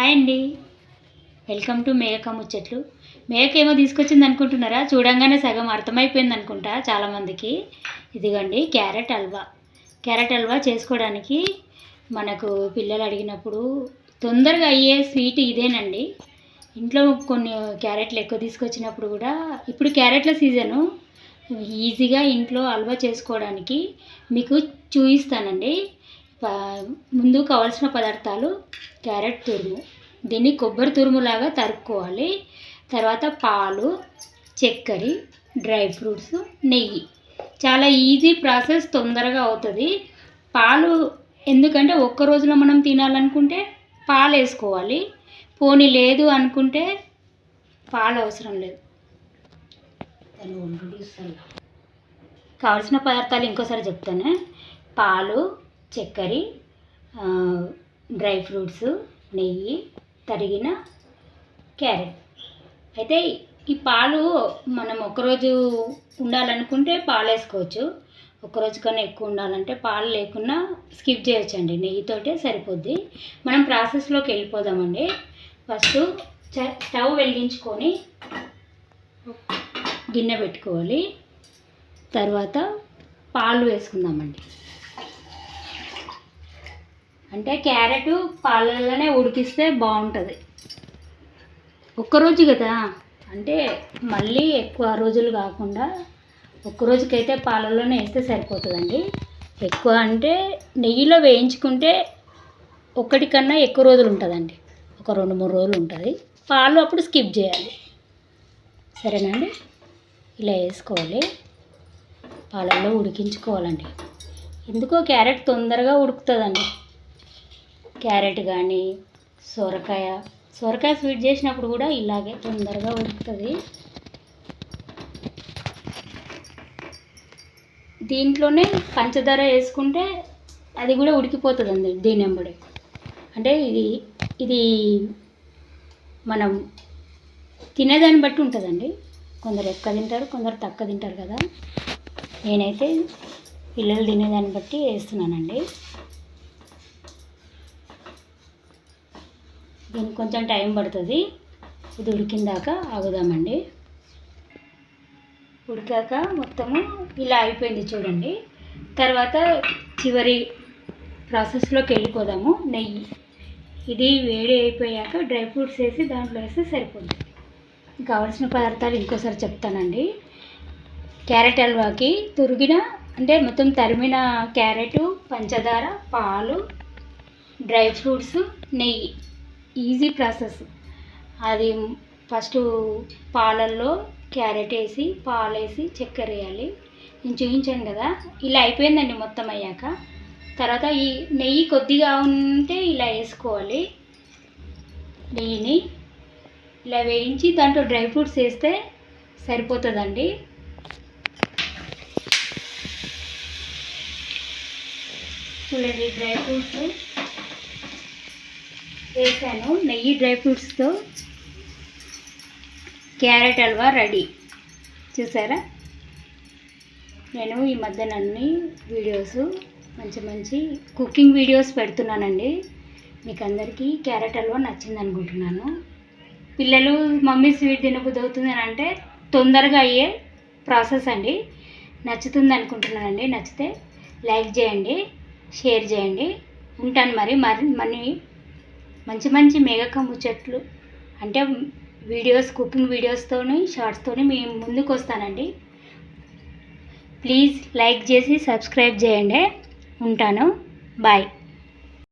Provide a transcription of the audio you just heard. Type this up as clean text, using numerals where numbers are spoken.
Hi అండి, welcome to మేఘక ముచ్చట్లు. మేఘక ఏమో తీసుకొచ్చింది అనుకుంటున్నారా? చూడంగానే సగం అర్థమైపోయింది అనుకుంటా చాలామందికి. ఇదిగోండి క్యారెట్ హల్వా. క్యారెట్ హల్వా చేసుకోవడానికి మనకు పిల్లలు అడిగినప్పుడు తొందరగా అయ్యే స్వీట్ ఇదేనండి. ఇంట్లో కొన్ని క్యారెట్లు ఎక్కువ తీసుకొచ్చినప్పుడు కూడా, ఇప్పుడు క్యారెట్ల సీజను, ఈజీగా ఇంట్లో హల్వా చేసుకోవడానికి మీకు చూపిస్తానండి. ముందు కావాల్సిన పదార్థాలు: క్యారెట్ తురుము, దీన్ని కొబ్బరి తురుములాగా తరుక్కోవాలి. తర్వాత పాలు, చక్కెర, డ్రై ఫ్రూట్స్, నెయ్యి. చాలా ఈజీ ప్రాసెస్, తొందరగా అవుతుంది. పాలు ఎందుకంటే ఒక్క రోజులో మనం తినాలనుకుంటే పాలు వేసుకోవాలి. పోనీ లేదు అనుకుంటే పాలు అవసరం లేదు. కావాల్సిన పదార్థాలు ఇంకోసారి చెప్తాను: పాలు, చక్కెర, డ్రై ఫ్రూట్స్, నెయ్యి, తరిగిన క్యారెట్. అయితే ఈ పాలు మనం ఒకరోజు ఉండాలనుకుంటే పాలు వేసుకోవచ్చు. ఒకరోజు కన్నా ఎక్కువ ఉండాలంటే పాలు లేకుండా స్కిప్ చేయొచ్చండి, నెయ్యితోటే సరిపోద్ది. మనం ప్రాసెస్లోకి వెళ్ళిపోదామండి. ఫస్ట్ స్టవ్ వెలిగించుకొని గిన్నె పెట్టుకోవాలి. తర్వాత పాలు వేసుకుందామండి. అంటే క్యారెట్ పాలల్లోనే ఉడికిస్తే బాగుంటుంది. ఒక్కరోజు కదా, అంటే మళ్ళీ ఎక్కువ రోజులు కాకుండా ఒక్కరోజుకైతే పాలల్లోనే వేస్తే సరిపోతుందండి. ఎక్కువ అంటే నెయ్యిలో వేయించుకుంటే ఒకటి కన్నా ఎక్కువ రోజులు ఉంటుందండి, ఒక 2-3 రోజులు ఉంటుంది. పాలు అప్పుడు స్కిప్ చేయాలి. సరేనండి, ఇలా వేసుకోవాలి. పాలల్లో ఉడికించుకోవాలండి. ఎందుకో క్యారెట్ తొందరగా ఉడుకుతుందండి. క్యారెట్ కానీ సొరకాయ స్వీట్ చేసినప్పుడు కూడా ఇలాగే తొందరగా ఉడుకుతుంది. దీంట్లోనే పంచదార వేసుకుంటే అది కూడా ఉడికిపోతుందండి దీని వెంబడి. అంటే ఇది మనం తినేదాన్ని బట్టి ఉంటుందండి. కొందరు ఎక్కువ తింటారు, కొందరు తక్కువ తింటారు కదా. నేనైతే పిల్లలు తినేదాన్ని బట్టి వేస్తున్నానండి. దీనికి కొంచెం టైం పడుతుంది. ఇది ఉడికిందాక ఆగుదామండి. ఉడికాక మొత్తము ఇలా అయిపోయింది చూడండి. తర్వాత చివరి ప్రాసెస్లోకి వెళ్ళిపోదాము. నెయ్యి, ఇది వేడి అయిపోయాక డ్రై ఫ్రూట్స్ వేసి దాంట్లో వేస్తే సరిపోతుంది. కావాల్సిన పదార్థాలు ఇంకోసారి చెప్తానండి. క్యారెట్ హల్వాకి అంటే మొత్తం తరిమిన క్యారెట్, పంచదార, పాలు, డ్రై ఫ్రూట్స్, నెయ్యి. Easy process. అది ఫస్ట్ పాలల్లో క్యారెట్ వేసి, పాలు వేసి, చక్కెర వేయాలి. నేను చూపించాను కదా. ఇలా అయిపోయిందండి మొత్తం అయ్యాక. తర్వాత ఈ నెయ్యి కొద్దిగా ఉంటే ఇలా వేసుకోవాలి. నెయ్యిని ఇలా వేయించి దాంట్లో డ్రై ఫ్రూట్స్ వేస్తే సరిపోతుందండి. చూడండి, డ్రై ఫ్రూట్స్ వేసాను. నెయ్యి, డ్రై ఫ్రూట్స్తో క్యారెట్ హల్వా రెడీ. చూసారా? నేను ఈ మధ్యన అన్ని వీడియోస్, మంచి కుకింగ్ వీడియోస్ పెడుతున్నానండి. మీకు అందరికీ క్యారెట్ హల్వా నచ్చింది అనుకుంటున్నాను. పిల్లలు మమ్మీ స్వీట్ తినబుద్ధి అవుతుంది అని అంటే తొందరగా అయ్యే ప్రాసెస్ అండి. నచ్చుతుంది అనుకుంటున్నానండి. నచ్చితే లైక్ చేయండి, షేర్ చేయండి. ఉంటాను మరి మంచి మేఘక ముచ్చట్లు అంటే వీడియోస్, కుకింగ్ వీడియోస్తోని, షార్ట్స్తోని మీ ముందుకు వస్తానండి. ప్లీజ్ లైక్ చేసి సబ్స్క్రైబ్ చేయండి. ఉంటాను. బాయ్.